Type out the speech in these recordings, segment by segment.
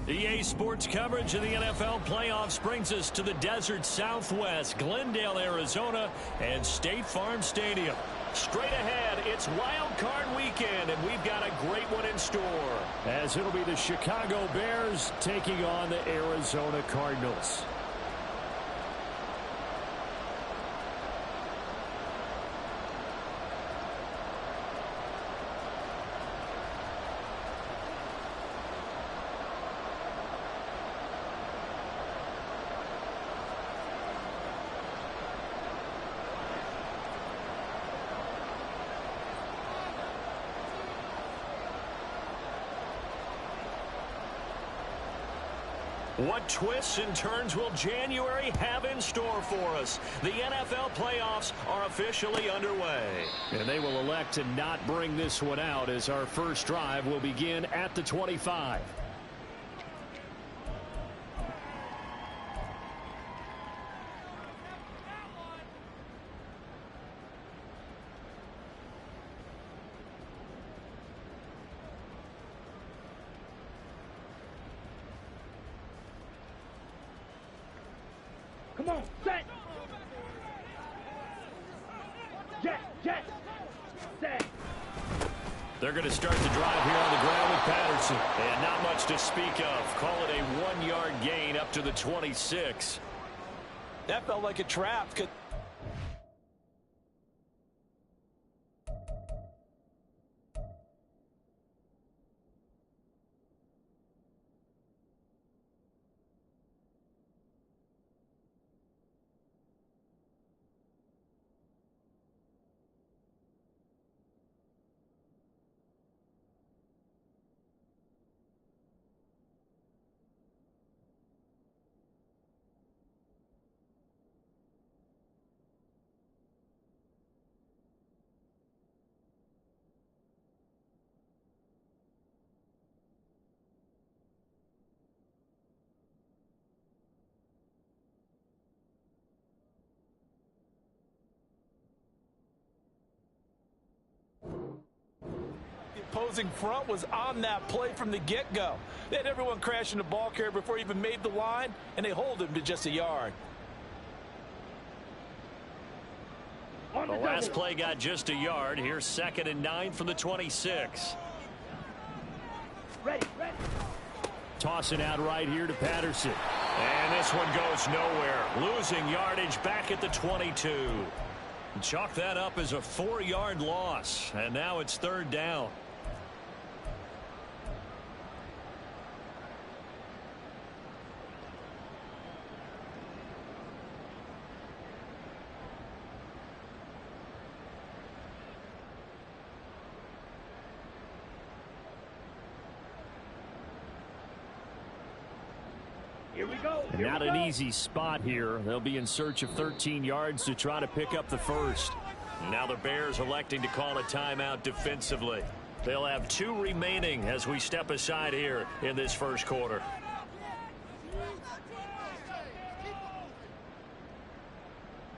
EA Sports coverage of the NFL playoffs brings us to the desert Southwest, Glendale, Arizona, and State Farm Stadium. Straight ahead, it's Wild Card Weekend, and we've got a great one in store. As it'll be the Chicago Bears taking on the Arizona Cardinals. What twists and turns will January have in store for us? The NFL playoffs are officially underway. And they will elect to not bring this one out as our first drive will begin at the 25. Come on, set! Jet! Set! They're going to start the drive here on the ground with Patterson. And not much to speak of. Call it a 1-yard gain up to the 26. That felt like a trap. Opposing front was on that play from the get-go. They had everyone crashing the ball carrier before he even made the line, and they hold him to just a yard. The last play got just a yard. Here's 2nd and 9 from the 26. Ready. Toss it out right here to Patterson. And this one goes nowhere. Losing yardage back at the 22. Chalk that up as a 4-yard loss. And now it's 3rd down. Here we go. Not an easy spot here. They'll be in search of 13 yards to try to pick up the first. Now the Bears electing to call a timeout defensively. They'll have 2 remaining as we step aside here in this first quarter.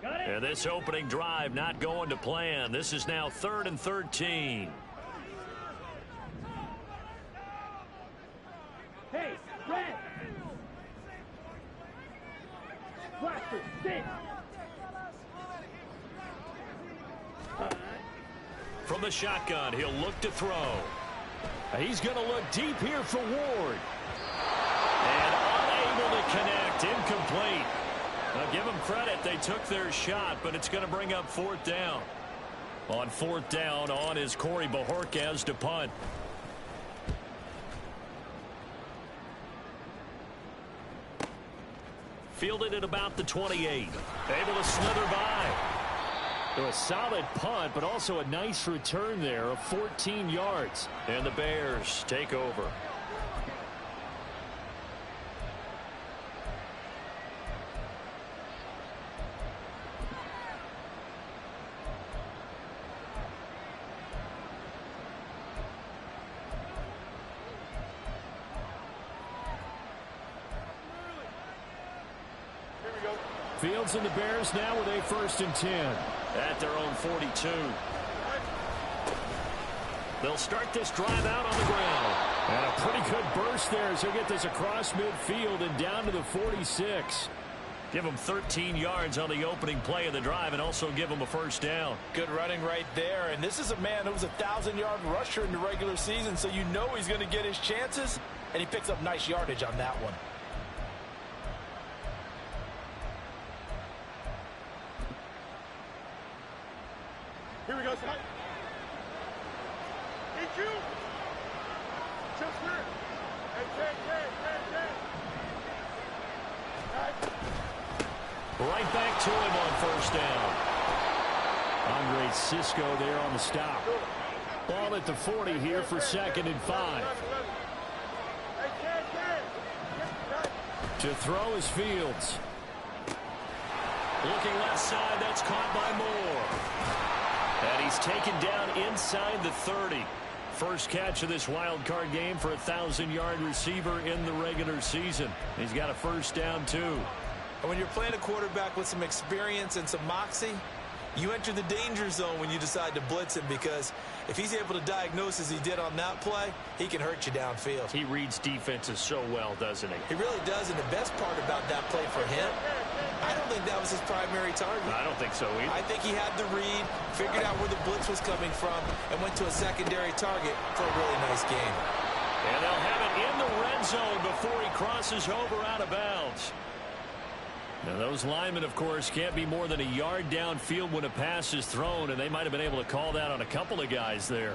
And this opening drive not going to plan. This is now 3rd and 13. Hey, red! Blaster, sit! From the shotgun, he'll look to throw. He's going to look deep here for Ward. And unable to connect, incomplete. Now give them credit, they took their shot, but it's going to bring up 4th down. On 4th down, on is Corey Bajorquez to punt. Fielded at about the 28. Able to slither by. So a solid punt, but also a nice return there of 14 yards. And the Bears take over. Fields and the Bears now with a 1st and 10 at their own 42. They'll start this drive out on the ground. And a pretty good burst there as he'll get this across midfield and down to the 46. Give him 13 yards on the opening play of the drive and also give him a first down. Good running right there. And this is a man who was a 1,000-yard rusher in the regular season, so you know he's going to get his chances. And he picks up nice yardage on that one. Here we go, son. Hey, you. Just here. Hey. Right back to him on first down. Andre Cisco there on the stop. Ball at the 40 here for 2nd and 5. To throw is Fields. Looking left side, that's caught by Moore. And he's taken down inside the 30. First catch of this wild card game for a 1,000-yard receiver in the regular season. He's got a first down, too. And when you're playing a quarterback with some experience and some moxie, you enter the danger zone when you decide to blitz him, because if he's able to diagnose as he did on that play, he can hurt you downfield. He reads defenses so well, doesn't he? He really does, and the best part about that play for him, I don't think that was his primary target. I don't think so either. I think he had the read, figured out where the blitz was coming from, and went to a secondary target for a really nice game. And they'll have it in the red zone before he crosses over out of bounds. Now, those linemen, of course, can't be more than a yard downfield when a pass is thrown, and they might have been able to call that on a couple of guys there.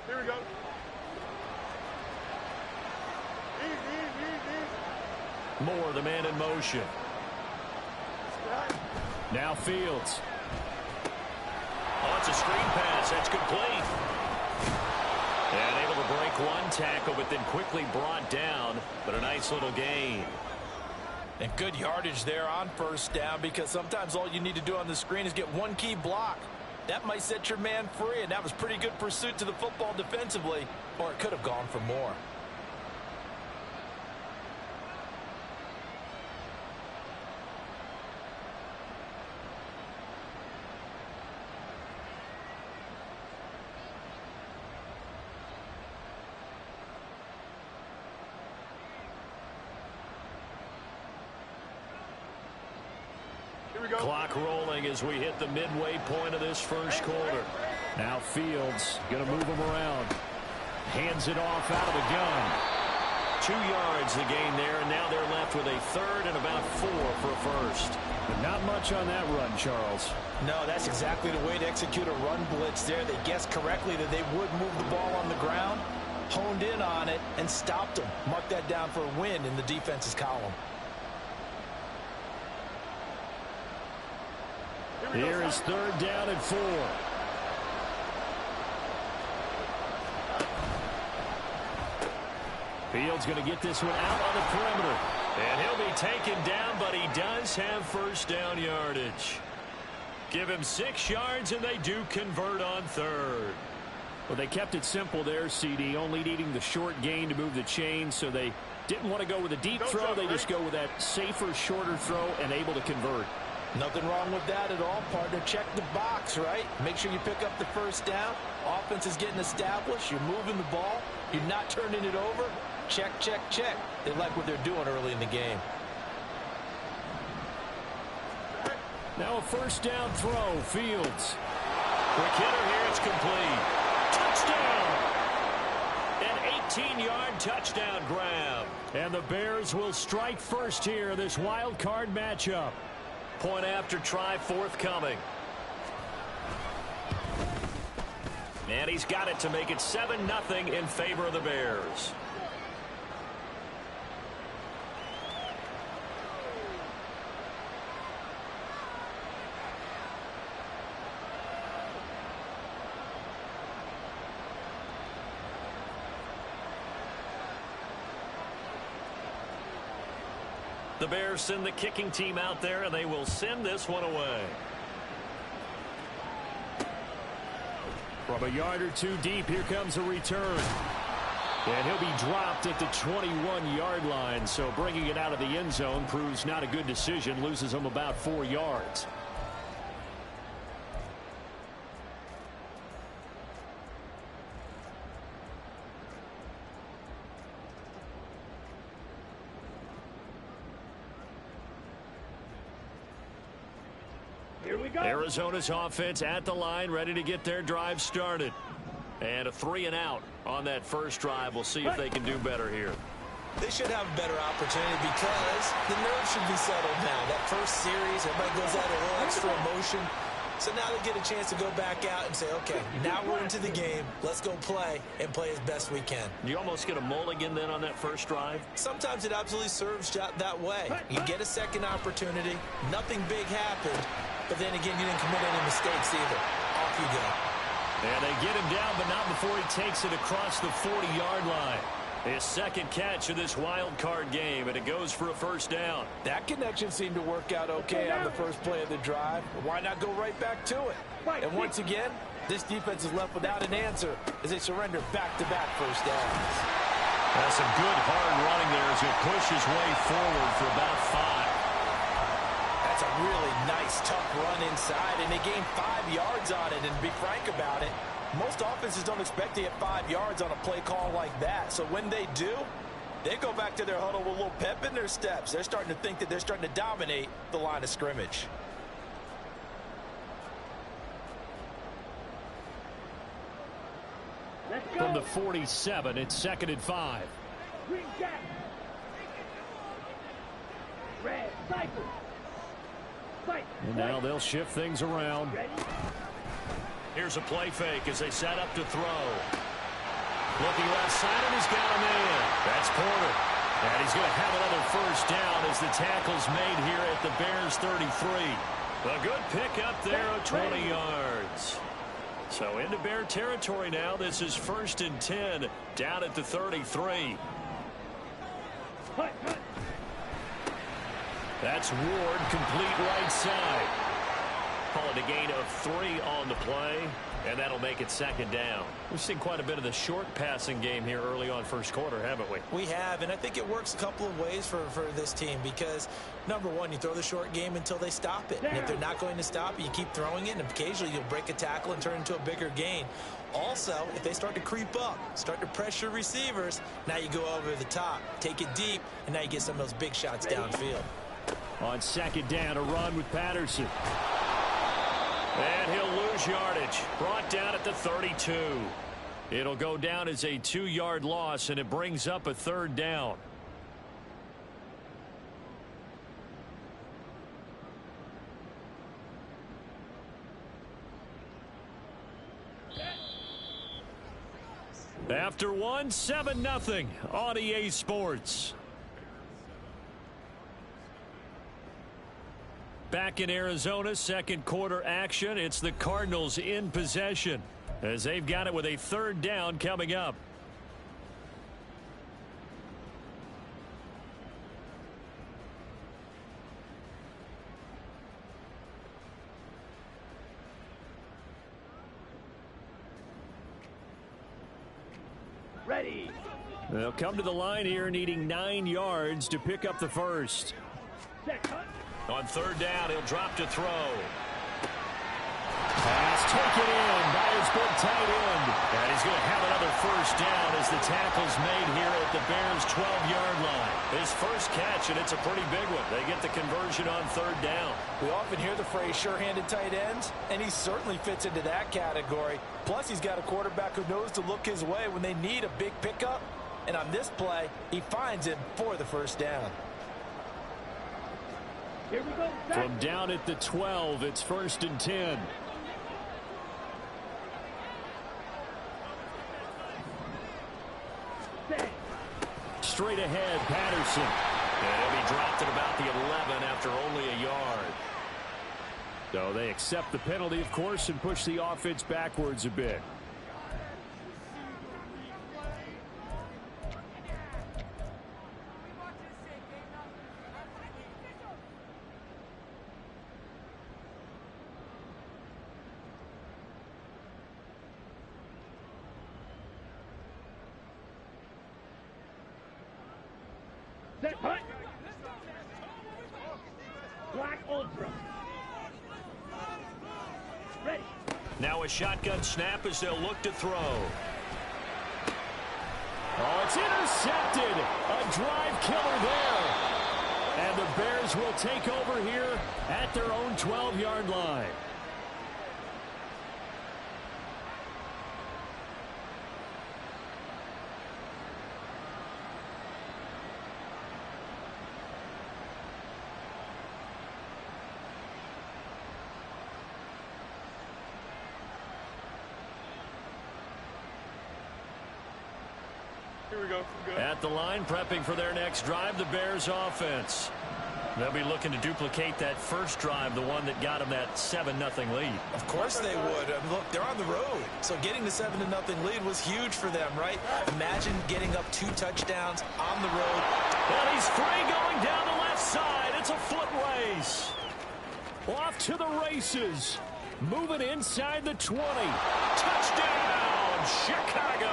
Here we go. Moore, the man in motion. Now Fields. Oh, it's a screen pass. That's complete. And able to break one tackle, but then quickly brought down. But a nice little gain. And good yardage there on first down, because sometimes all you need to do on the screen is get one key block. That might set your man free, and that was pretty good pursuit to the football defensively, or it could have gone for more. Clock rolling as we hit the midway point of this first quarter. Now Fields going to move him around. Hands it off out of the gun. 2 yards the gain there, and now they're left with a third and about 4 for a first. But not much on that run, Charles. No, that's exactly the way to execute a run blitz there. They guessed correctly that they would move the ball on the ground, honed in on it, and stopped them. Mark that down for a win in the defense's column. Here is 3rd down and 4. Fields going to get this one out on the perimeter. And he'll be taken down, but he does have first down yardage. Give him 6 yards, and they do convert on 3rd. Well, they kept it simple there, CD, only needing the short gain to move the chain, so they didn't want to go with a deep throw. They just go with that safer, shorter throw and able to convert. Nothing wrong with that at all, partner. Check the box, right? Make sure you pick up the first down. Offense is getting established. You're moving the ball. You're not turning it over. Check, check, check. They like what they're doing early in the game. Now a first down throw. Fields. Quick hitter here. It's complete. Touchdown. An 18-yard touchdown grab. And the Bears will strike first here in this wild card matchup. Point after try forthcoming. And he's got it to make it 7-0 in favor of the Bears. The Bears send the kicking team out there, and they will send this one away. From a yard or two deep, here comes a return. And he'll be dropped at the 21-yard line, so bringing it out of the end zone proves not a good decision, loses him about 4 yards. Here we go. Arizona's offense at the line, ready to get their drive started. And a 3-and-out on that first drive. We'll see if they can do better here. They should have a better opportunity because the nerves should be settled now. That first series, everybody goes out a little extra emotion. So now they get a chance to go back out and say, okay, now we're into the game. Let's go play and play as best we can. You almost get a mulligan then on that first drive? Sometimes it absolutely serves that way. You get a second opportunity. Nothing big happened. But then again, you didn't commit any mistakes either. Off you go. And they get him down, but not before he takes it across the 40-yard line. His second catch of this wild card game, and it goes for a first down. That connection seemed to work out okay on the first play of the drive. Why not go right back to it? And once again, this defense is left without an answer as they surrender back-to-back first downs. That's some good hard running there as he pushes his way forward for about 5. That's a really nice, tough run inside, and they gained 5 yards on it. And to be frank about it, most offenses don't expect to get 5 yards on a play call like that. So when they do, they go back to their huddle with a little pep in their steps. They're starting to think that they're starting to dominate the line of scrimmage. Let's go. From the 47, it's 2nd and 5. Green jack. Red cycle. Fight. And now they'll shift things around. Ready? Here's a play fake as they set up to throw. Looking left side, and he's got a man. That's Porter. And he's going to have another first down as the tackle's made here at the Bears 33. A good pick up there of 20 yards. So into Bear territory now. This is 1st and 10 down at the 33. Hut, hut. That's Ward, complete right side. Call it a gain of 3 on the play, and that'll make it 2nd down. We've seen quite a bit of the short passing game here early on first quarter, haven't we? We have, and I think it works a couple of ways for this team because, number one, you throw the short game until they stop it. And if they're not going to stop it, you keep throwing it, and occasionally you'll break a tackle and turn into a bigger gain. Also, if they start to creep up, start to pressure receivers, now you go over the top, take it deep, and now you get some of those big shots downfield. On 2nd down, a run with Patterson. And he'll lose yardage. Brought down at the 32. It'll go down as a 2-yard loss, and it brings up a 3rd down. After one, 7-0 on EA Sports. Back in Arizona, second quarter action. It's the Cardinals in possession as they've got it with a 3rd down coming up. Ready. They'll come to the line here needing 9 yards to pick up the first. Set, hut. On 3rd down, he'll drop to throw. Pass taken in by his big tight end. And he's going to have another first down as the tackle's made here at the Bears' 12-yard line. His first catch, and it's a pretty big one. They get the conversion on 3rd down. We often hear the phrase sure-handed tight ends, and he certainly fits into that category. Plus, he's got a quarterback who knows to look his way when they need a big pickup. And on this play, he finds him for the first down. Here we go. From down at the 12, it's 1st and 10. Set. Straight ahead, Patterson. And he'll be dropped at about the 11 after only a yard. So they accept the penalty, of course, and push the offense backwards a bit. Set, hunt. Black Ultra. Ready. Now a shotgun snap as they'll look to throw. Oh, it's intercepted. A drive killer there. And the Bears will take over here at their own 12-yard line. Here we go. Good. At the line, prepping for their next drive, the Bears offense. They'll be looking to duplicate that first drive, the one that got them that 7-0 lead. Of course they would. Look, they're on the road. So getting the 7-0 lead was huge for them, right? Imagine getting up 2 touchdowns on the road. And he's free going down the left side. It's a foot race. Off to the races. Moving inside the 20. Touchdown, Chicago.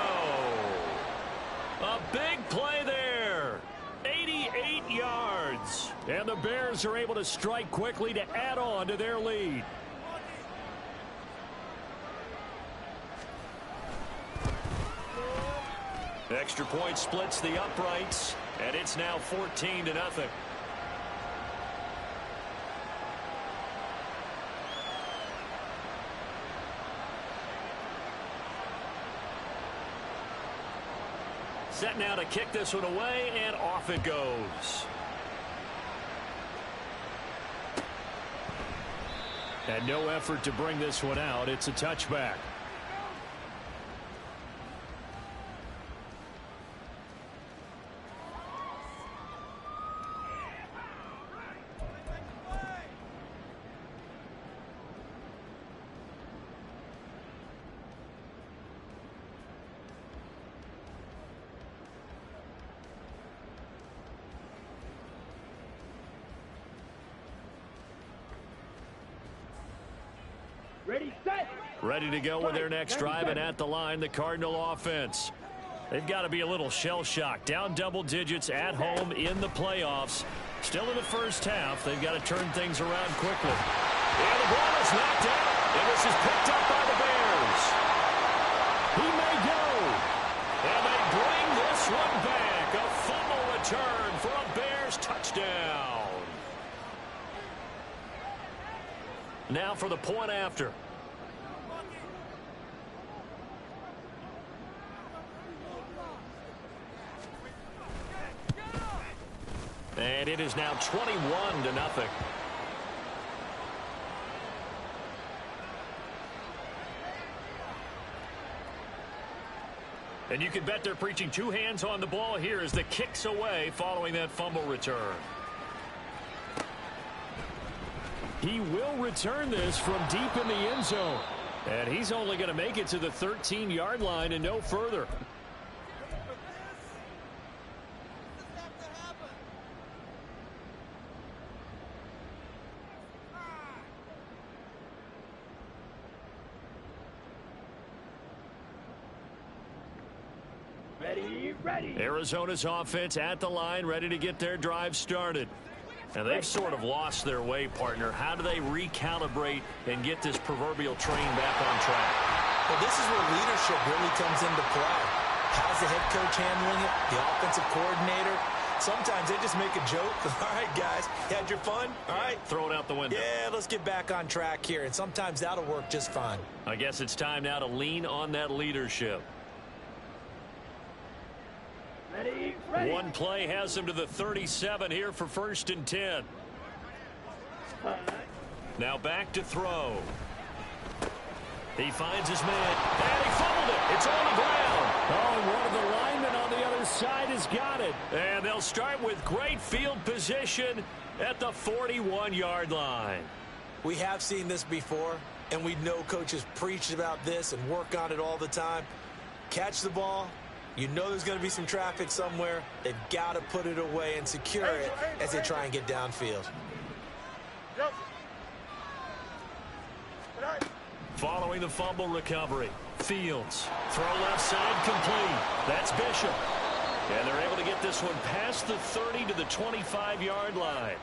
A big play there. 88 yards. And the Bears are able to strike quickly to add on to their lead. Extra point splits the uprights, and it's now 14-0. Set now to kick this one away, and off it goes. And no effort to bring this one out. It's a touchback. Ready, set. Ready to go with their next drive, and at the line, the Cardinal offense. They've got to be a little shell-shocked. Down double digits at home in the playoffs. Still in the first half. They've got to turn things around quickly. And the ball is knocked out, and this is picked up by the Bears. He may go. And they bring this one back. A fumble return for a Bears touchdown. Now for the point after. And it is now 21-0. And you can bet they're preaching 2 hands on the ball here as the kicks away following that fumble return. He will return this from deep in the end zone. And he's only going to make it to the 13-yard line and no further. Ready, ready. Arizona's offense at the line, ready to get their drive started. And they've sort of lost their way, partner. How do they recalibrate and get this proverbial train back on track? Well, this is where leadership really comes into play. How's the head coach handling it? The offensive coordinator? Sometimes they just make a joke. All right, guys, you had your fun? All right. Throw it out the window. Yeah, let's get back on track here. And sometimes that'll work just fine. I guess it's time now to lean on that leadership. Ready, ready. One play has him to the 37 here for 1st and 10. Now back to throw. He finds his man, and he fumbled it. It's on the ground. Oh, and one of the linemen on the other side has got it. And they'll start with great field position at the 41-yard line. We have seen this before, and we know coaches preach about this and work on it all the time. Catch the ball. You know there's going to be some traffic somewhere. They've got to put it away and secure it as they try and get downfield. Yep. Following the fumble recovery, Fields. Throw left side complete. That's Bishop. And they're able to get this one past the 30 to the 25-yard line.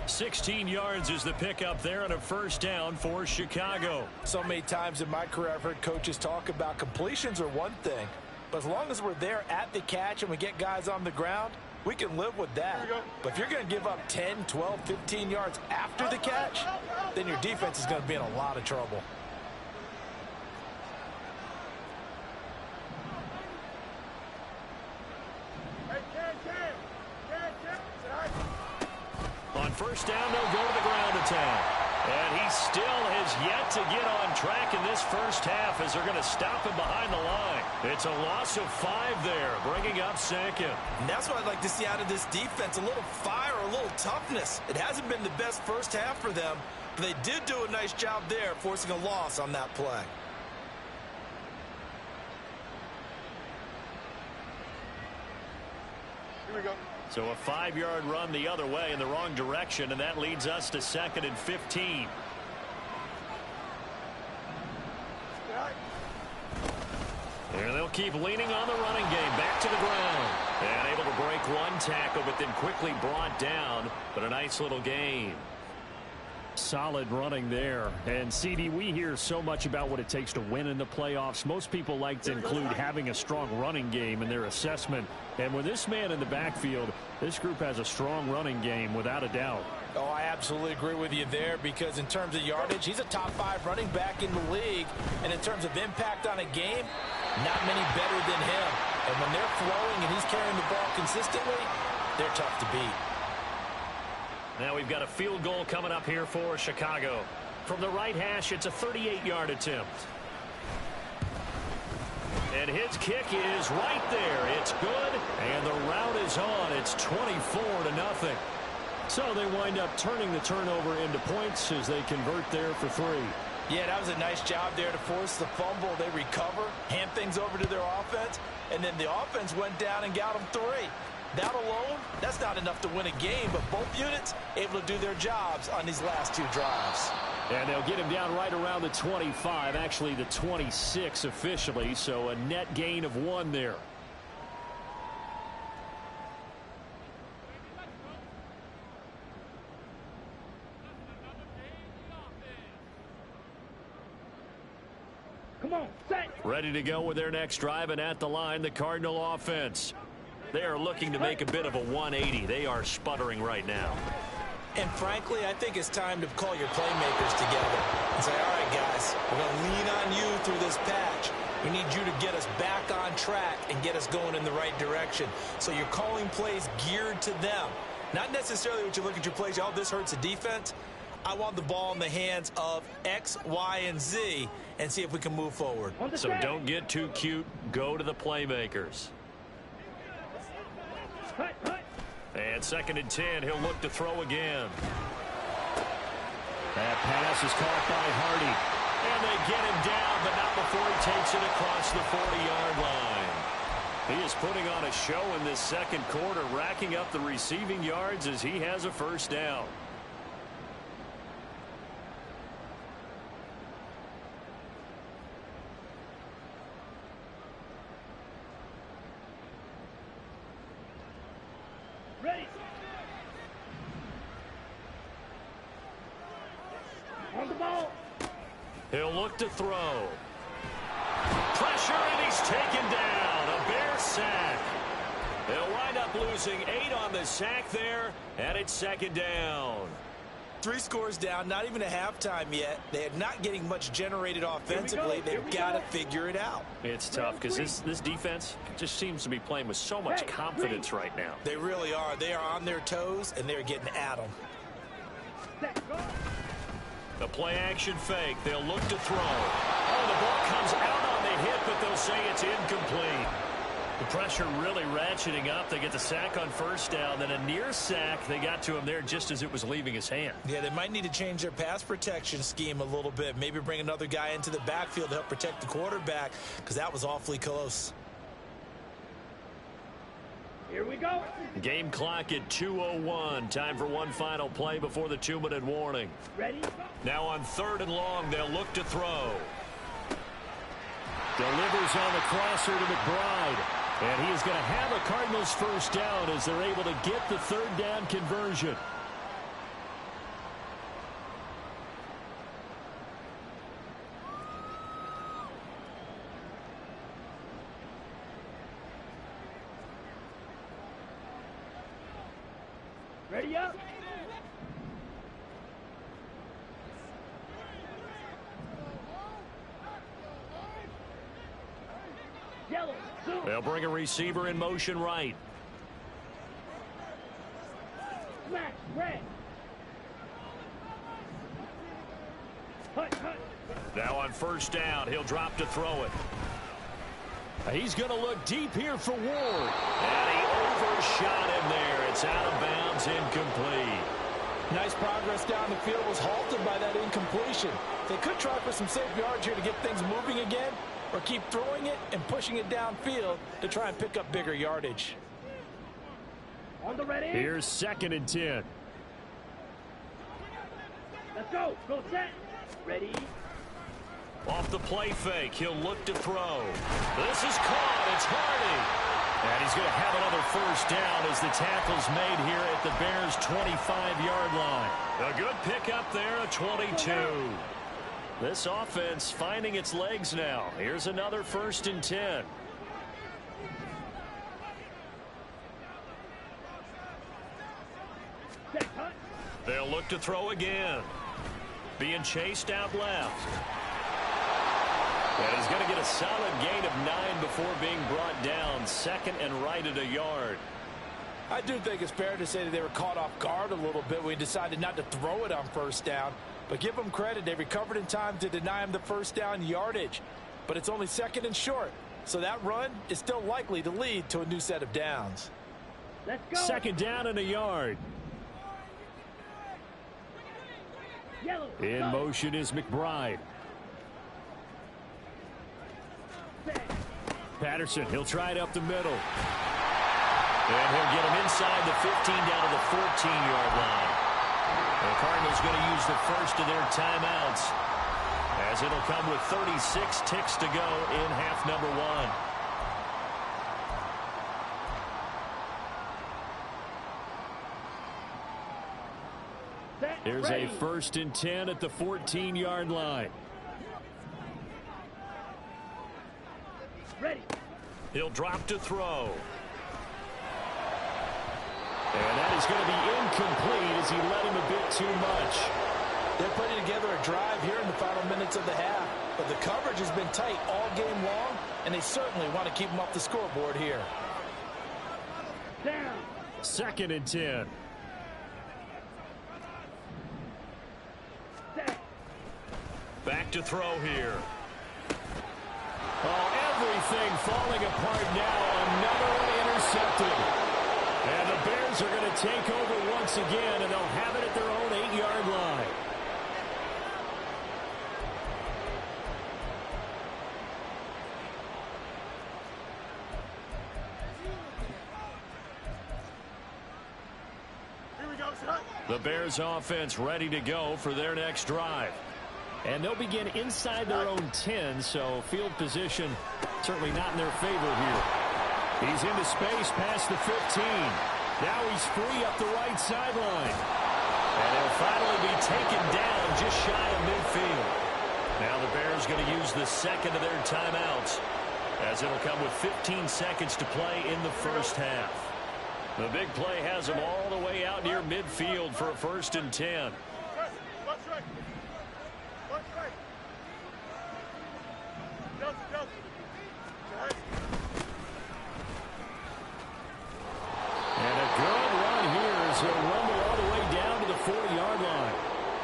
16 yards is the pickup there on a first down for Chicago. So many times in my career I've heard coaches talk about completions are one thing, but as long as we're there at the catch and we get guys on the ground, we can live with that. But if you're going to give up 10, 12, 15 yards after the catch, then your defense is going to be in a lot of trouble. On first down, they'll go to the ground attack. And he still has yet to get on track in this first half as they're going to stop him behind the line. It's a loss of 5 there, bringing up second. And that's what I'd like to see out of this defense, a little fire, a little toughness. It hasn't been the best first half for them, but they did do a nice job there, forcing a loss on that play. Here we go. So a 5-yard run the other way in the wrong direction, and that leads us to 2nd and 15. And they'll keep leaning on the running game. Back to the ground. And able to break one tackle, but then quickly brought down. But a nice little gain. Solid running there. And, CD, we hear so much about what it takes to win in the playoffs. Most people like to include having a strong running game in their assessment. And with this man in the backfield, this group has a strong running game without a doubt. Oh, I absolutely agree with you there, because in terms of yardage, he's a top 5 running back in the league. And in terms of impact on a game, not many better than him. And when they're flowing and he's carrying the ball consistently, they're tough to beat. Now we've got a field goal coming up here for Chicago. From the right hash, it's a 38-yard attempt. And his kick is right there. It's good, and the route is on. It's 24-0. So they wind up turning the turnover into points as they convert there for 3. Yeah, that was a nice job there to force the fumble. They recover, hand things over to their offense, and then the offense went down and got them 3. That alone, that's not enough to win a game, but both units able to do their jobs on these last 2 drives. And they'll get him down right around the 25, actually the 26 officially, so a net gain of 1 there. Come on, set. Ready to go with their next drive, and at the line, the Cardinal offense. They are looking to make a bit of a 180. They are sputtering right now. And frankly, I think it's time to call your playmakers together and say, all right, guys, we're going to lean on you through this patch. We need you to get us back on track and get us going in the right direction. So you're calling plays geared to them. Not necessarily what you look at your plays, oh, this hurts the defense. I want the ball in the hands of X, Y, and Z and see if we can move forward. So don't get too cute. Go to the playmakers. And 2nd and 10, he'll look to throw again. That pass is caught by Hardy. And they get him down, but not before he takes it across the 40-yard line. He is putting on a show in this second quarter, racking up the receiving yards as he has a first down. Ready. On the ball. He'll look to throw. Pressure, and he's taken down. A Bear sack. They'll wind up losing 8 on the sack there, and it's 2nd down. 3 scores down, not even a halftime yet. They're not getting much generated offensively. They've got to figure it out. It's tough because this defense just seems to be playing with so much confidence right now. They really are. They are on their toes, and they're getting at them. The play-action fake. They'll look to throw. Oh, the ball comes out on the hit, but they'll say it's incomplete. The pressure really ratcheting up. They get the sack on first down, then a near sack. They got to him there just as it was leaving his hand. Yeah, they might need to change their pass protection scheme a little bit. Maybe bring another guy into the backfield to help protect the quarterback, because that was awfully close. Here we go. Game clock at 2:01. Time for one final play before the 2-minute warning. Ready. Now on 3rd and long, they'll look to throw. Delivers on the crosser to McBride. And he is going to have a Cardinals first down as they're able to get the third down conversion. Ready up. Yellow. Zoom. They'll bring a receiver in motion right. Smash. Red. Hut. Now on first down, he'll drop to throw it. He's going to look deep here for Ward. And he overshot him there. It's out of bounds, incomplete. Nice progress down the field, was halted by that incompletion. They could try for some safe yards here to get things moving again, or keep throwing it and pushing it downfield to try and pick up bigger yardage. On the ready. Here's 2nd and 10. Let's go. Go set. Ready. Off the play fake, he'll look to throw. This is caught. It's Hardy. And he's going to have another first down as the tackle's made here at the Bears' 25-yard line. A good pickup there, a 22. This offense finding its legs now. Here's another 1st and 10. Set. Hut. They'll look to throw again. Being chased out left. And he's going to get a solid gain of 9 before being brought down. 2nd and right at a yard. I do think it's fair to say that they were caught off guard a little bit when we decided not to throw it on first down. But give them credit. They recovered in time to deny him the first down yardage. But it's only 2nd and short. So that run is still likely to lead to a new set of downs. Let's go. 2nd down and a yard. Yellow. In Go. motion is McBride. Set. Patterson, he'll try it up the middle. And he'll get him inside the 15 down to the 14-yard line. The Cardinals going to use the first of their timeouts, as it'll come with 36 ticks to go in half number 1. Set. Here's Ready. a 1st and 10 at the 14-yard line. Ready. He'll drop to throw. And that is going to be incomplete as he led him a bit too much. They're putting together a drive here in the final minutes of the half. But the coverage has been tight all game long, and they certainly want to keep them off the scoreboard here. Down. 2nd and 10. Set. Back to throw here. Oh, everything falling apart now. Another one intercepted. And the Bears are going to take over once again, and they'll have it at their own 8-yard line. Here we go, son. The Bears offense ready to go for their next drive. And they'll begin inside their own 10, so field position certainly not in their favor here. He's into space past the 15. Now he's free up the right sideline. And he'll finally be taken down just shy of midfield. Now the Bears going to use the 2nd of their timeouts, as it'll come with 15 seconds to play in the first half. The big play has them all the way out near midfield for a 1st and 10. Watch right. Watch right. Delta, Delta. Right. And a good run here as he'll rumble all the way down to the 40-yard line.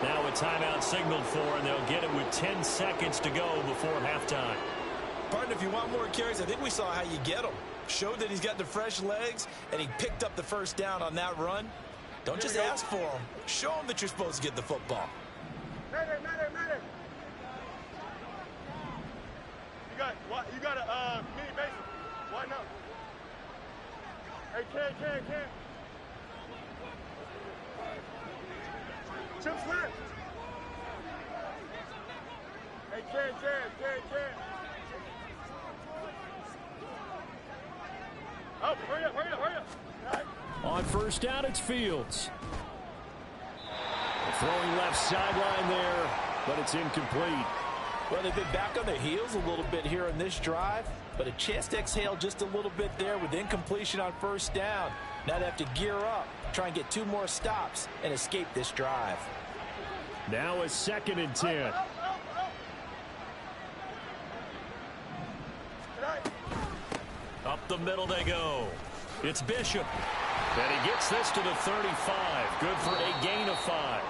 Now a timeout signaled for, and they'll get it with 10 seconds to go before halftime. Partner, if you want more carries, I think we saw how you get them. Showed that he's got the fresh legs, and he picked up the first down on that run. Don't just ask for him. Show him that you're supposed to get the football. Matter. You got a mini basin. Why not? Hey, can. Chip slip. Hey, can. Oh, hurry up, hurry up, hurry up. Right. On first down, it's Fields. Throwing left sideline there, but it's incomplete. Well, they've been back on their heels a little bit here in this drive, but a chance to exhale just a little bit there with incompletion on first down. Now they have to gear up, try and get 2 more stops, and escape this drive. Now a 2nd and 10. Up the middle they go. It's Bishop. And he gets this to the 35. Good for a gain of 5.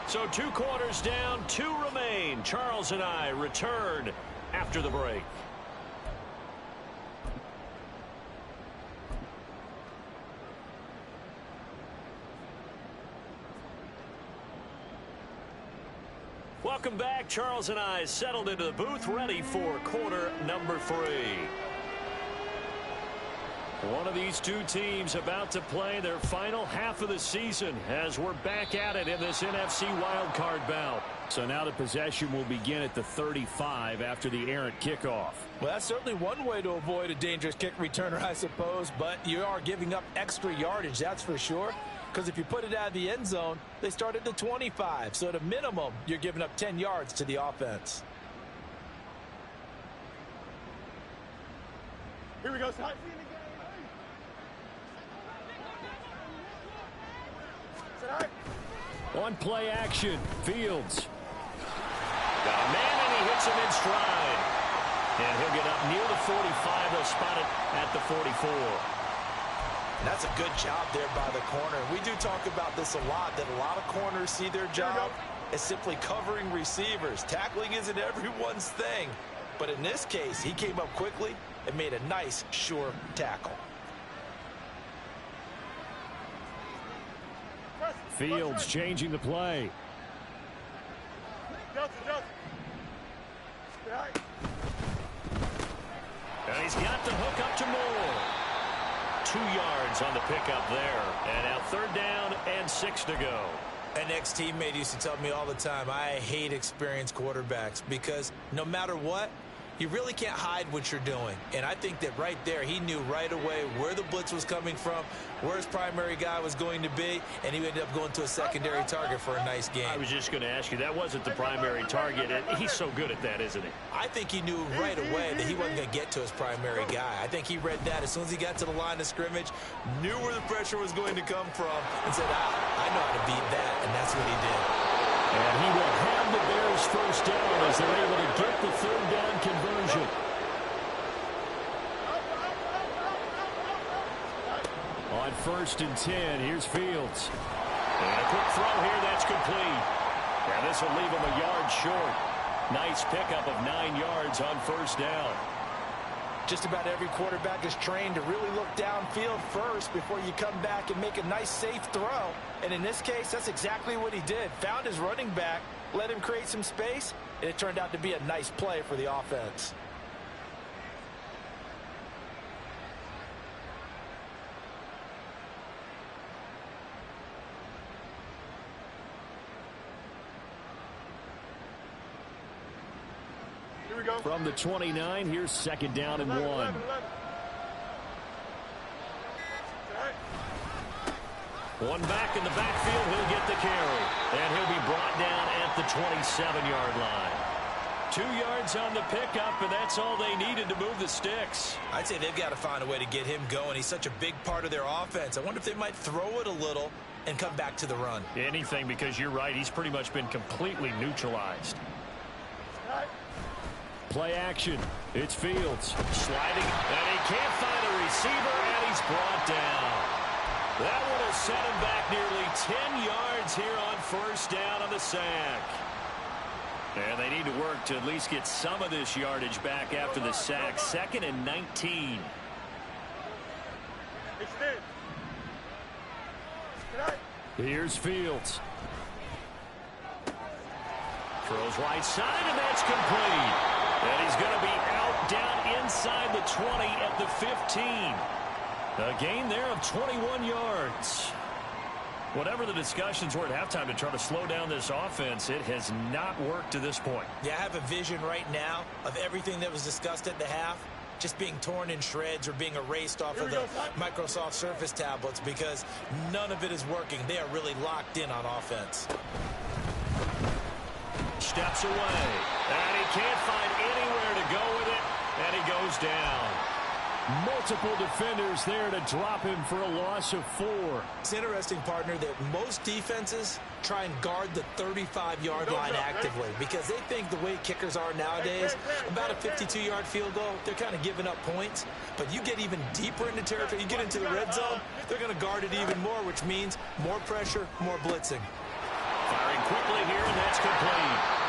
So 2 quarters down, 2 remain. Charles and I return after the break. Welcome back. Charles and I settled into the booth, ready for quarter number 3. One of these 2 teams about to play their final half of the season as we're back at it in this NFC wildcard bout. So now the possession will begin at the 35 after the errant kickoff. Well, that's certainly one way to avoid a dangerous kick returner, I suppose, but you are giving up extra yardage, that's for sure. Because if you put it out of the end zone, they start at the 25. So at a minimum, you're giving up 10 yards to the offense. Here we go, Ty. On play action, Fields. Got a man and he hits him in stride. And he'll get up near the 45. They'll spot it at the 44. And that's a good job there by the corner. We do talk about this a lot, that a lot of corners see their job as simply covering receivers. Tackling isn't everyone's thing. But in this case, he came up quickly and made a nice, sure tackle. Fields changing the play. And he's got the hook up to Moore. 2 yards on the pickup there. And now 3rd down and 6 to go. An ex-teammate used to tell me all the time, I hate experienced quarterbacks because no matter what, you really can't hide what you're doing. And I think that right there, he knew right away where the blitz was coming from, where his primary guy was going to be, and he ended up going to a secondary target for a nice game. I was just going to ask you, that wasn't the primary target, and he's so good at that, isn't he? I think he knew right away that he wasn't going to get to his primary guy. I think he read that as soon as he got to the line of scrimmage, knew where the pressure was going to come from, and said, I know how to beat that, and that's what he did. And he will have the Bears first down as they're able to get the 3rd down conversion. On 1st and 10, here's Fields. And a quick throw here, that's complete. And this will leave him a yard short. Nice pickup of 9 yards on 1st down. Just about every quarterback is trained to really look downfield first before you come back and make a nice, safe throw. And in this case, that's exactly what he did. Found his running back, let him create some space, and it turned out to be a nice play for the offense. Here we go. From the 29, here's 2nd down and 1. 11. One back in the backfield, he'll get the carry. And he'll be brought down at the 27-yard line. 2 yards on the pickup, and that's all they needed to move the sticks. I'd say they've got to find a way to get him going. He's such a big part of their offense. I wonder if they might throw it a little and come back to the run. Anything, because you're right, he's pretty much been completely neutralized. Play action. It's Fields. Sliding, and he can't find a receiver, and he's brought down. That would have set him back nearly 10 yards here on 1st down on the sack. And they need to work to at least get some of this yardage back after the sack. 2nd and 19. Here's Fields. Throws right side, and that's complete. And he's going to be out down inside the 20 at the 15. A gain there of 21 yards. Whatever the discussions were at halftime to try to slow down this offense, it has not worked to this point. Yeah, I have a vision right now of everything that was discussed at the half just being torn in shreds or being erased off of the Microsoft Surface tablets because none of it is working. They are really locked in on offense. Steps away, and he can't find anywhere to go with it, and he goes down. Multiple defenders there to drop him for a loss of 4. It's interesting, partner, that most defenses try and guard the 35-yard line actively because they think the way kickers are nowadays, about a 52-yard field goal, they're kind of giving up points. But you get even deeper into territory, you get into the red zone, they're going to guard it even more, which means more pressure, more blitzing. Firing quickly here, and that's complete.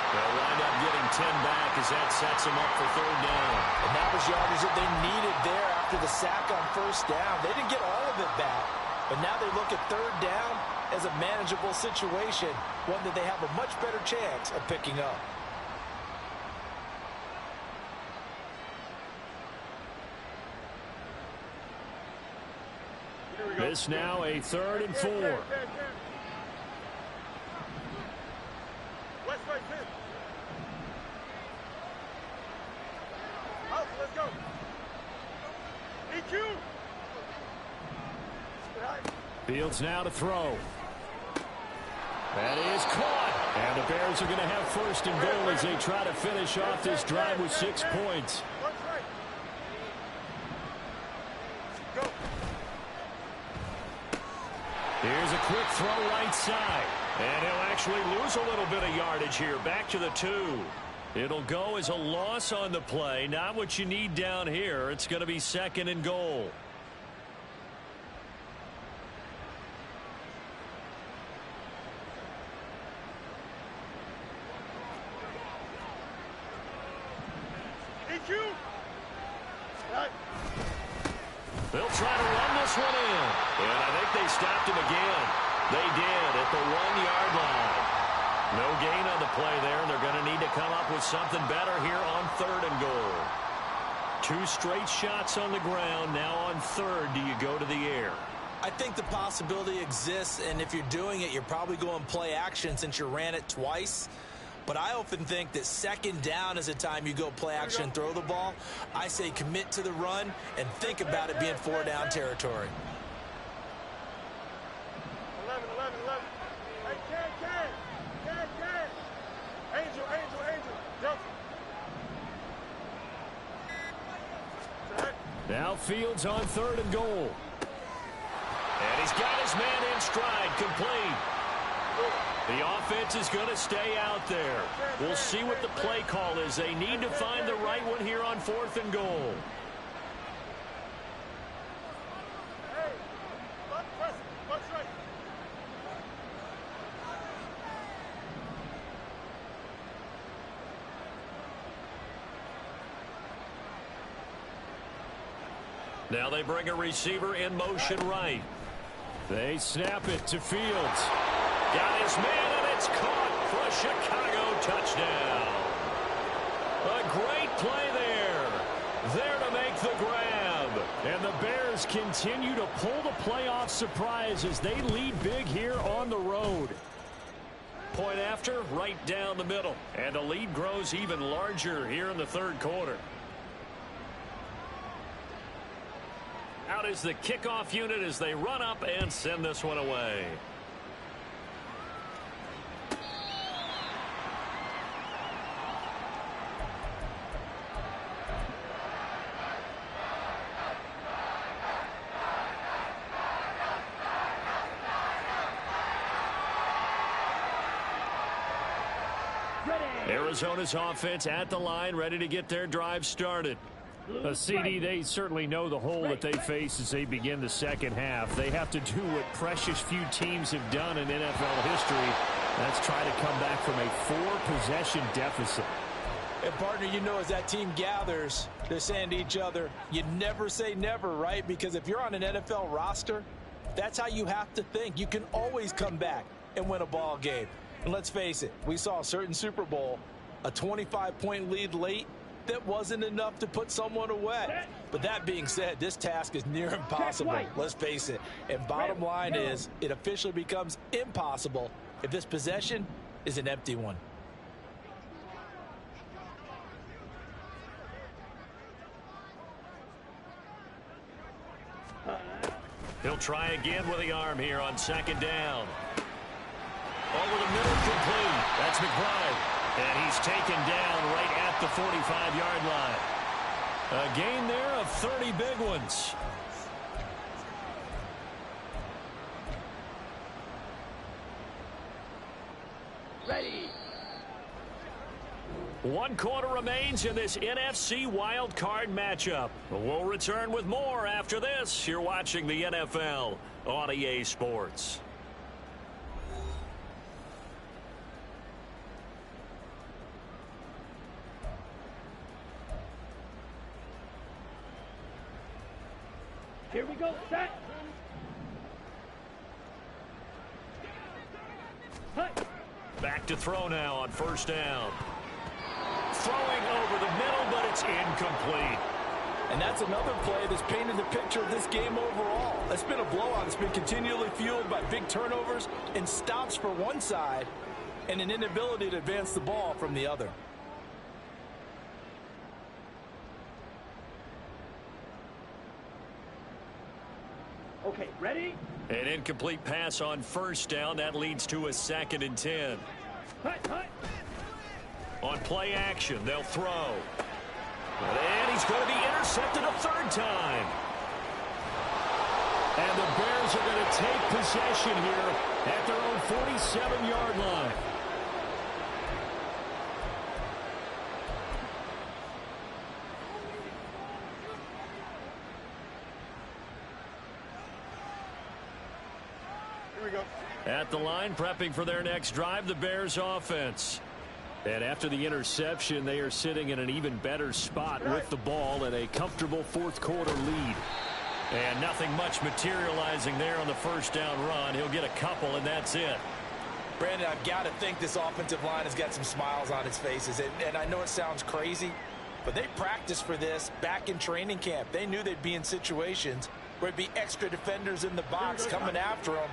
They'll wind up getting 10 back as that sets them up for 3rd down. And that was yardage that they needed there after the sack on 1st down. They didn't get all of it back, but now they look at 3rd down as a manageable situation, one that they have a much better chance of picking up. This now a 3rd and 4. West right, 10. Out, let's go. EQ. Fields now to throw. That is caught. And the Bears are going to have 1st and goal as they try to finish off this drive with 6 points. Go. Here's a quick throw right side. And he'll actually lose a little bit of yardage here. Back to the 2. It'll go as a loss on the play. Not what you need down here. It's going to be 2nd and goal. EQ. Right. They'll try to run this one in. And I think they stopped him again. They did at the 1-yard line. No gain on the play there, and they're going to need to come up with something better here on 3rd and goal. 2 straight shots on the ground. Now on 3rd, do you go to the air? I think the possibility exists, and if you're doing it, you're probably going play action since you ran it twice. But I often think that 2nd down is a time you go play action and throw the ball. I say commit to the run and think about it being 4-down territory. 11. Hey, Ken. Angel. Jump. Now Fields on 3rd and goal. And he's got his man in stride, complete. The offense is going to stay out there. We'll see what the play call is. They need to find the right one here on 4th and goal. Hey, press. Watch right. Now they bring a receiver in motion right. They snap it to Fields. Got his man, and it's caught for a Chicago touchdown. A great play there. There to make the grab. And the Bears continue to pull the playoff surprise as they lead big here on the road. Point after, right down the middle. And the lead grows even larger here in the 3rd quarter. Out is the kickoff unit as they run up and send this one away. Arizona's offense at the line, ready to get their drive started. CD, they certainly know the hole that they face as they begin the 2nd half. They have to do what precious few teams have done in NFL history. That's try to come back from a 4-possession deficit. And, partner, you know as that team gathers, they're saying to each other, you never say never, right? Because if you're on an NFL roster, that's how you have to think. You can always come back and win a ball game. And let's face it, we saw a certain Super Bowl, a 25-point lead late, that wasn't enough to put someone away. But that being said, this task is near impossible. Let's face it. And bottom line is, it officially becomes impossible if this possession is an empty one. He'll try again with the arm here on second down. Over the middle, complete. That's McBride. And he's taken down right at the 45-yard line. A gain there of 30 big ones. Ready. 1 quarter remains in this NFC wildcard matchup. We'll return with more after this. You're watching the NFL on EA Sports. Here we go. Set. Hut. Back to throw now on first down. Throwing over the middle, but it's incomplete. And that's another play that's painted the picture of this game overall. It's been a blowout. It's been continually fueled by big turnovers and stops for one side and an inability to advance the ball from the other. Okay, ready? An incomplete pass on first down. That leads to a 2nd and 10. Hut, hut. On play action, they'll throw. And he's going to be intercepted a 3rd time. And the Bears are going to take possession here at their own 47-yard line. Here we go. At the line, prepping for their next drive, the Bears offense. And after the interception, they are sitting in an even better spot with the ball and a comfortable 4th quarter lead. And nothing much materializing there on the first down run. He'll get a couple, and that's it. Brandon, I've got to think this offensive line has got some smiles on its faces. And I know it sounds crazy, but they practiced for this back in training camp. They knew they'd be in situations where there'd be extra defenders in the box coming after them,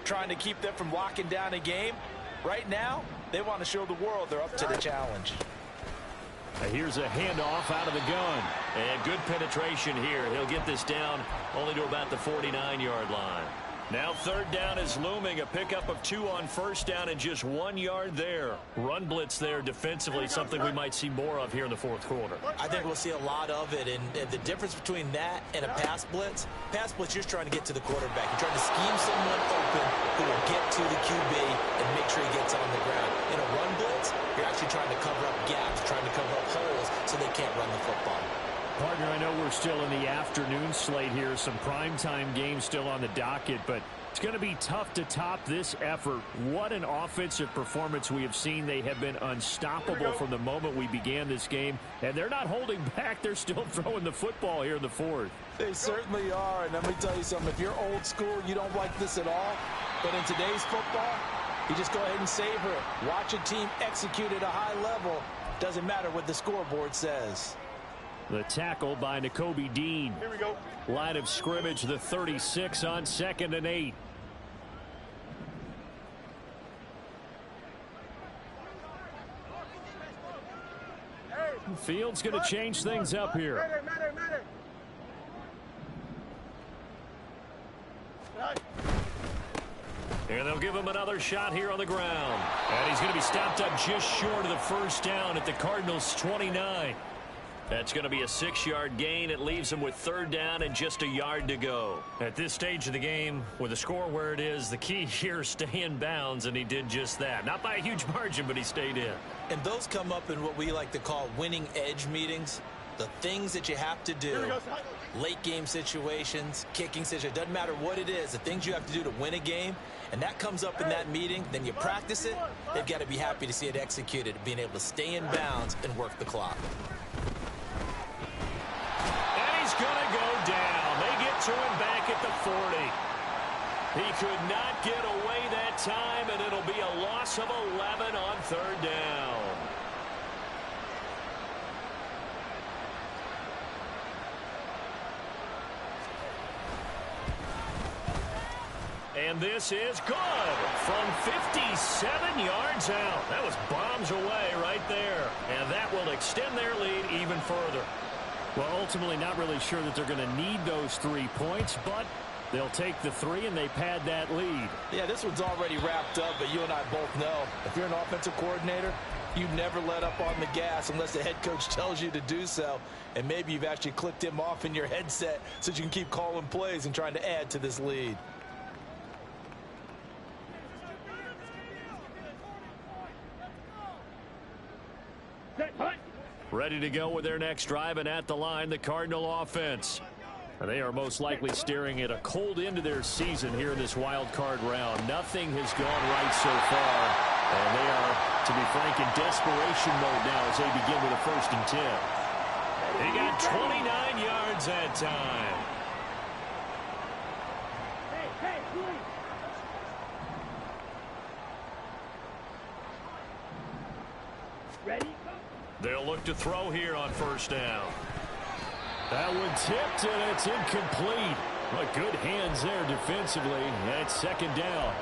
trying to keep them from locking down a game. Right now, they want to show the world they're up to the challenge. Here's a handoff out of the gun. And good penetration here. He'll get this down only to about the 49-yard line. Now 3rd down is looming. A pickup of 2 on first down and just 1 yard there. Run blitz there defensively, something we might see more of here in the 4th quarter. I think we'll see a lot of it. And the difference between that and a pass blitz, you're just trying to get to the quarterback. You're trying to scheme someone open who will get to the QB and make sure he gets on the ground. In a run blitz, you're actually trying to cover up gaps, trying to cover up holes so they can't run the football. Partner, I know we're still in the afternoon slate here. Some primetime games still on the docket, but it's going to be tough to top this effort. What an offensive performance we have seen. They have been unstoppable from the moment we began this game, and they're not holding back. They're still throwing the football here in the 4th. They certainly are, and let me tell you something. If you're old school, you don't like this at all. But in today's football, you just go ahead and savor it. Watch a team execute at a high level. Doesn't matter what the scoreboard says. The tackle by Nakobe Dean. Here we go. Line of scrimmage, the 36 on 2nd and 8. Field's going to change things up here. And they'll give him another shot here on the ground. And he's going to be stopped up just short of the first down at the Cardinals' 29. That's going to be a 6-yard gain. It leaves him with 3rd down and just a yard to go. At this stage of the game, with the score where it is, the key here is stay in bounds, and he did just that. Not by a huge margin, but he stayed in. And those come up in what we like to call winning edge meetings. The things that you have to do, late game situations, kicking situations, doesn't matter what it is, the things you have to do to win a game, and that comes up in that meeting, then you practice it, they've got to be happy to see it executed, being able to stay in bounds and work the clock. He's going to go down. They get to him back at the 40. He could not get away that time, and it'll be a loss of 11 on 3rd down. And this is good from 57 yards out. That was bombs away right there. And that will extend their lead even further. Well, ultimately not really sure that they're going to need those 3 points, but They'll take the 3, and they pad that lead. Yeah, this one's already wrapped up, but you and I both know if you're an offensive coordinator, you never let up on the gas unless the head coach tells you to do so. And maybe you've actually clicked him off in your headset so you can keep calling plays and trying to add to this lead. Ready to go with their next drive, and at the line, the Cardinal offense. They are most likely staring at a cold end to their season here in this wild card round. Nothing has gone right so far, and they are, to be frank, in desperation mode now as they begin with a 1st and 10. He got 29 yards that time. Hey, please. Ready? They'll look to throw here on 1st down. That one tipped, and it's incomplete. But good hands there defensively. That's 2nd down.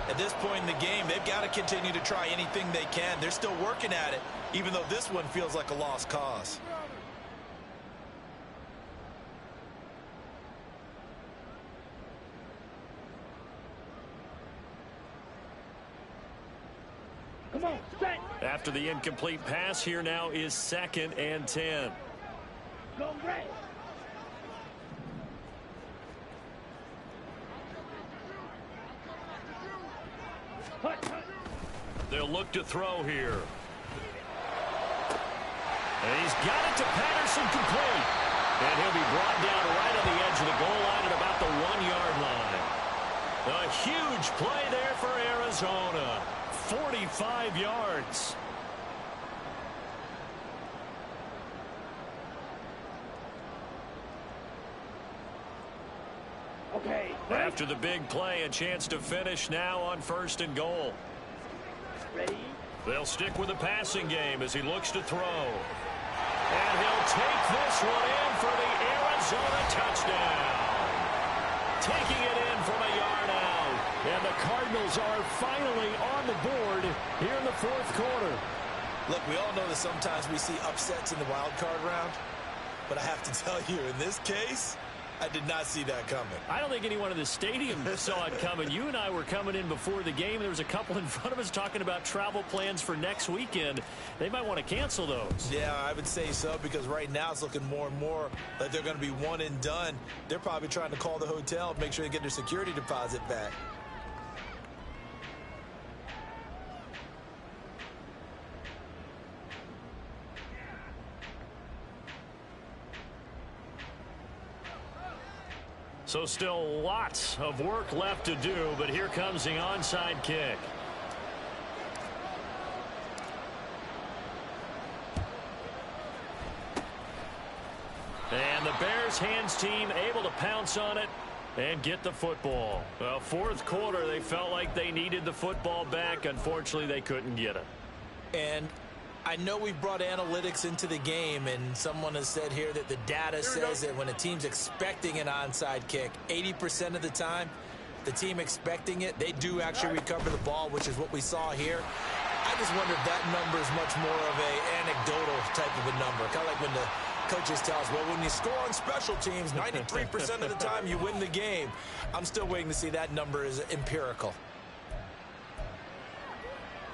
At this point in the game, they've got to continue to try anything they can. They're still working at it, even though this one feels like a lost cause. Come on, set. After the incomplete pass, here now is 2nd and 10. Go red. They'll look to throw here. And he's got it to Patterson, complete. And he'll be brought down right on the edge of the goal line at about the 1-yard line. A huge play there for Arizona. 45 yards. Okay. After the big play, a chance to finish now on 1st and goal. Ready? They'll stick with the passing game as he looks to throw. And he'll take this one in for the Arizona touchdown. Taking it in from a yard out. And the Cardinals are finally on the board here in the 4th quarter. Look, we all know that sometimes we see upsets in the wild card round. But I have to tell you, in this case, I did not see that coming. I don't think anyone in the stadium saw it coming. You and I were coming in before the game. There was a couple in front of us talking about travel plans for next weekend. They might want to cancel those. Yeah, I would say so, because right now it's looking more and more like they're going to be one and done. They're probably trying to call the hotel and make sure they get their security deposit back. So still lots of work left to do, but here comes the onside kick. And the Bears hands team able to pounce on it and get the football. Well, 4th quarter, they felt like they needed the football back. Unfortunately, they couldn't get it. And I know we've brought analytics into the game, and someone has said here that the data says that when a team's expecting an onside kick, 80% of the time, the team expecting it, they do actually recover the ball, which is what we saw here. I just wonder if that number is much more of a anecdotal type of a number. Kind of like when the coaches tell us, well, when you score on special teams, 93% of the time you win the game. I'm still waiting to see that number is empirical.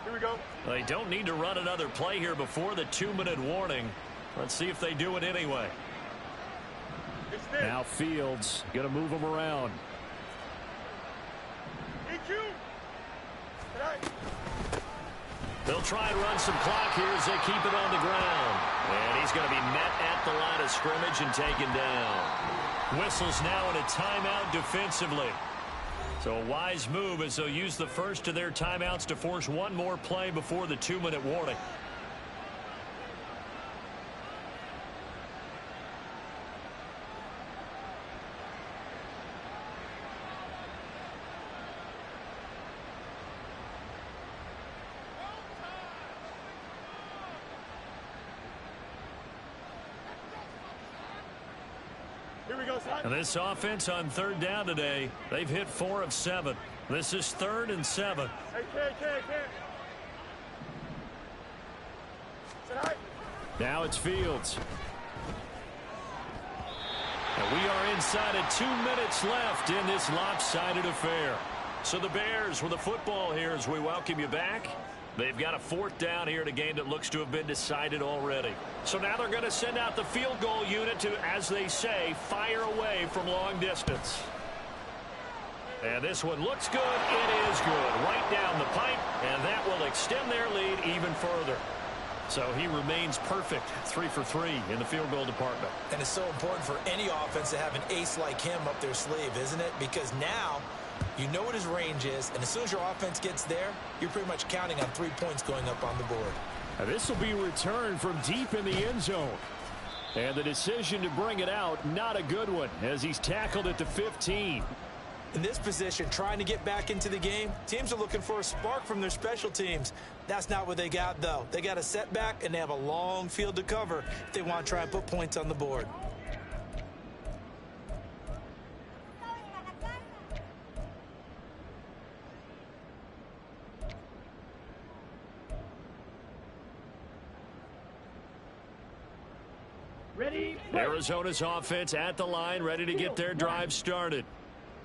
Here we go. They don't need to run another play here before the 2-minute warning. Let's see if they do it anyway. Now Fields going to move them around. EQ. Right. They'll try and run some clock here as they keep it on the ground. And he's going to be met at the line of scrimmage and taken down. Whistles now in a timeout defensively. So a wise move as they'll use the first of their timeouts to force one more play before the 2-minute warning. Here we go, son. And this offense on 3rd down today, they've hit 4 of 7. This is 3rd and 7. Hey, kid. Sit high. Now it's Fields. And we are inside of 2 minutes left in this lopsided affair. So the Bears with the football here as we welcome you back. They've got a 4th down here in a game that looks to have been decided already. So now they're going to send out the field goal unit to, as they say, fire away from long distance. And this one looks good. It is good. Right down the pipe, and that will extend their lead even further. So he remains perfect, 3 for 3 in the field goal department. And it's so important for any offense to have an ace like him up their sleeve, isn't it? Because now you know what his range is, and as soon as your offense gets there, you're pretty much counting on 3 points going up on the board. Now this will be returned from deep in the end zone. And the decision to bring it out, not a good one, as he's tackled at the 15. In this position, trying to get back into the game, teams are looking for a spark from their special teams. That's not what they got, though. They got a setback, and they have a long field to cover if they want to try and put points on the board. Ready? Arizona's offense at the line, ready to get their drive started.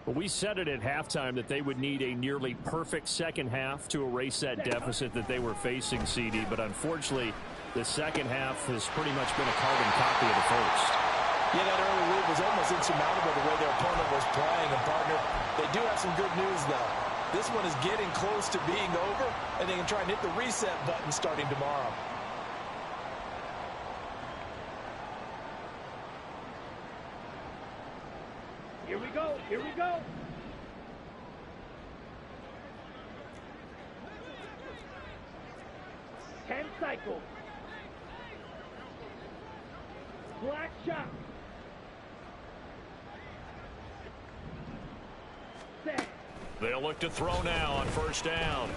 Well, we said it at halftime that they would need a nearly perfect second half to erase that deficit that they were facing, CD. But unfortunately, the second half has pretty much been a carbon copy of the first. Yeah, that early lead was almost insurmountable the way their opponent was playing. And, partner, they do have some good news, though. This one is getting close to being over, and they can try and hit the reset button starting tomorrow. Here we go. Here we go. Ten cycles. Black shot. Set. They'll look to throw now on first down.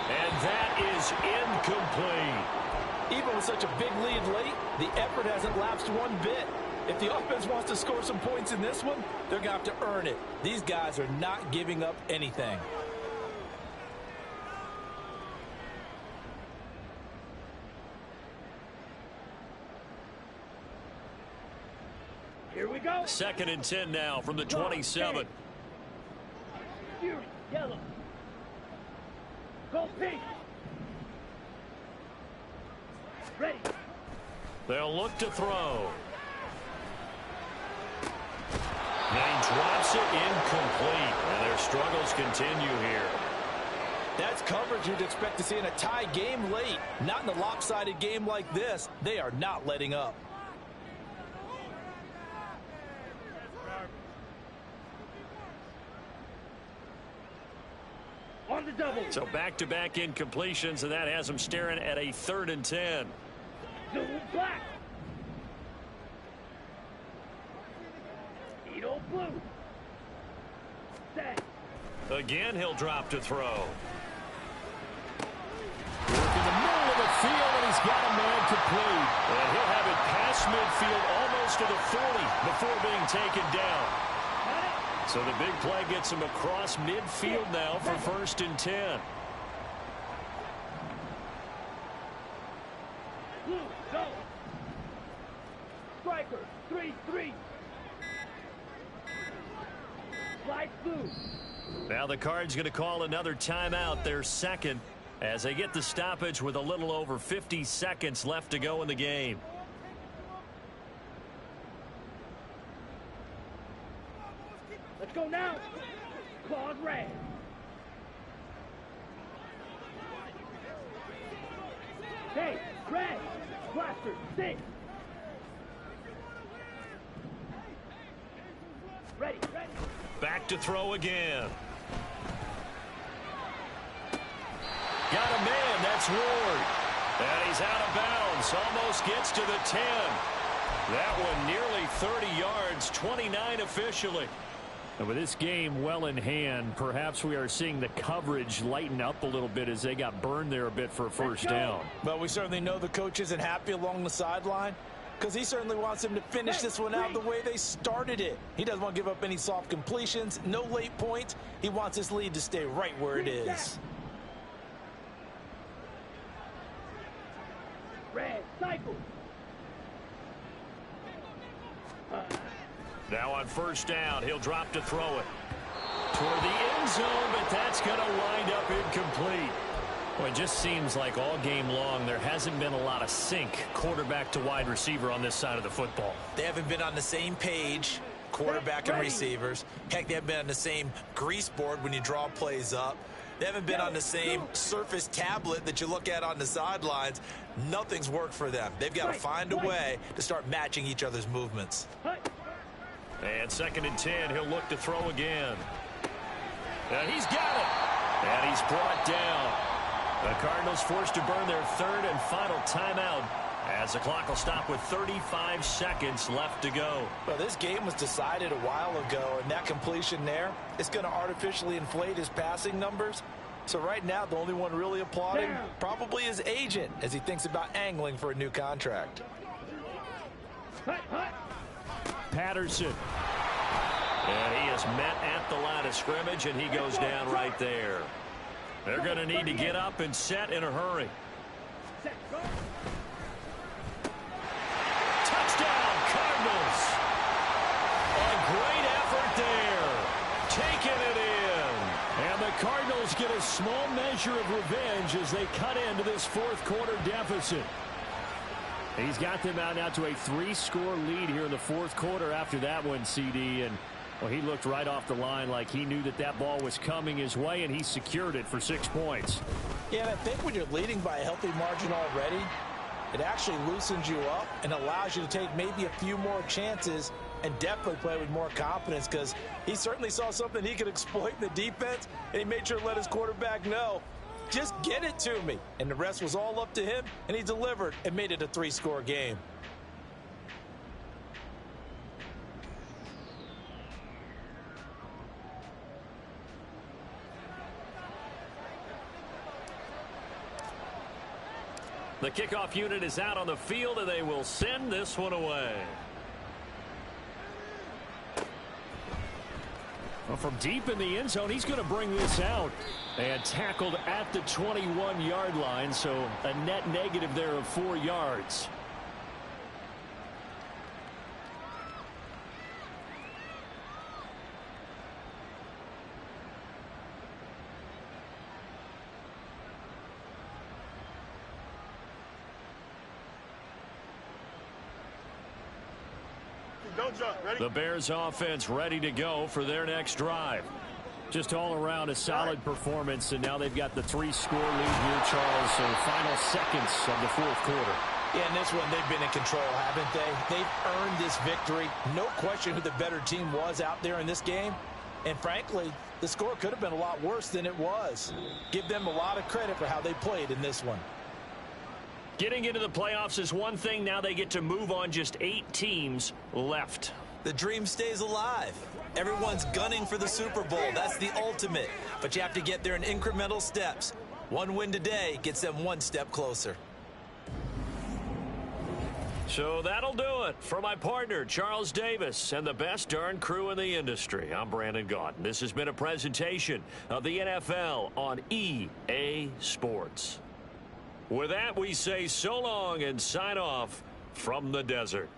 And that is incomplete. Even with such a big lead late, the effort hasn't lapsed one bit. If the offense wants to score some points in this one, they're going to have to earn it. These guys are not giving up anything. Here we go. 2nd and 10 now from the 27. Fury, yellow. Go pink. Ready. They'll look to throw. And he drops it incomplete. And their struggles continue here. That's coverage you'd expect to see in a tie game late. Not in a lopsided game like this. They are not letting up. On the double. So back-to-back incompletions, and that has them staring at a 3rd and 10. Blue, black. Edo blue. Set. Again, he'll drop to throw. Work in the middle of the field, and he's got a man complete. And he'll have it past midfield, almost to the 40, before being taken down. So the big play gets him across midfield now for 1st and 10. Blue, go. Striker, 3-3. Light blue. Now the Cards going to call another timeout, their 2nd, as they get the stoppage with a little over 50 seconds left to go in the game. Let's go now. Claws red. Hey, red. Blaster, 6. Ready, ready. Back to throw again. Got a man, that's Ward. And he's out of bounds, almost gets to the 10. That one nearly 30 yards, 29 officially. And with this game well in hand, perhaps we are seeing the coverage lighten up a little bit as they got burned there a bit for a first down. But we certainly know the coach isn't happy along the sideline because he certainly wants them to finish this one out the way they started it. He doesn't want to give up any soft completions, no late points. He wants his lead to stay right where it is. Red, cycle. Now on first down, he'll drop to throw it toward the end zone, but that's going to wind up incomplete. Well, it just seems like all game long there hasn't been a lot of sync quarterback to wide receiver on this side of the football. They haven't been on the same page, quarterback and receivers. Heck, they haven't been on the same grease board when you draw plays up. They haven't been on the same Surface tablet that you look at on the sidelines. Nothing's worked for them. They've got to find a way to start matching each other's movements. And 2nd and 10, he'll look to throw again. And he's got it. And he's brought down. The Cardinals forced to burn their 3rd and final timeout as the clock will stop with 35 seconds left to go. Well, this game was decided a while ago, and that completion there is going to artificially inflate his passing numbers. So right now, the only one really applauding probably his agent as he thinks about angling for a new contract. Patterson. And he is met at the line of scrimmage, and he goes down right there. They're going to need to get up and set in a hurry. Touchdown, Cardinals. A great effort there. Taking it in. And the Cardinals get a small measure of revenge as they cut into this 4th quarter deficit. He's got them out now to a 3-score lead here in the 4th quarter after that one, CD. And well, he looked right off the line like he knew that that ball was coming his way, and he secured it for 6 points. Yeah, and I think when you're leading by a healthy margin already, it actually loosens you up and allows you to take maybe a few more chances and definitely play with more confidence, because he certainly saw something he could exploit in the defense, and he made sure to let his quarterback know, just get it to me. And the rest was all up to him, and he delivered and made it a 3-score game. The kickoff unit is out on the field, and they will send this one away. Well, from deep in the end zone, he's going to bring this out. And tackled at the 21-yard line, so a net negative there of 4 yards. Don't jump. Ready? The Bears offense ready to go for their next drive. Just all around a solid performance, and now they've got the 3-score lead here, Charles, so final seconds of the 4th quarter. Yeah, in this one, they've been in control, haven't they? They've earned this victory. No question who the better team was out there in this game. And frankly, the score could have been a lot worse than it was. Give them a lot of credit for how they played in this one. Getting into the playoffs is one thing. Now they get to move on. Just 8 teams left. The dream stays alive. Everyone's gunning for the Super Bowl. That's the ultimate. But you have to get there in incremental steps. One win today gets them 1 step closer. So that'll do it for my partner, Charles Davis, and the best darn crew in the industry. I'm Brandon Gaudin. This has been a presentation of the NFL on EA Sports. With that, we say so long and sign off from the desert.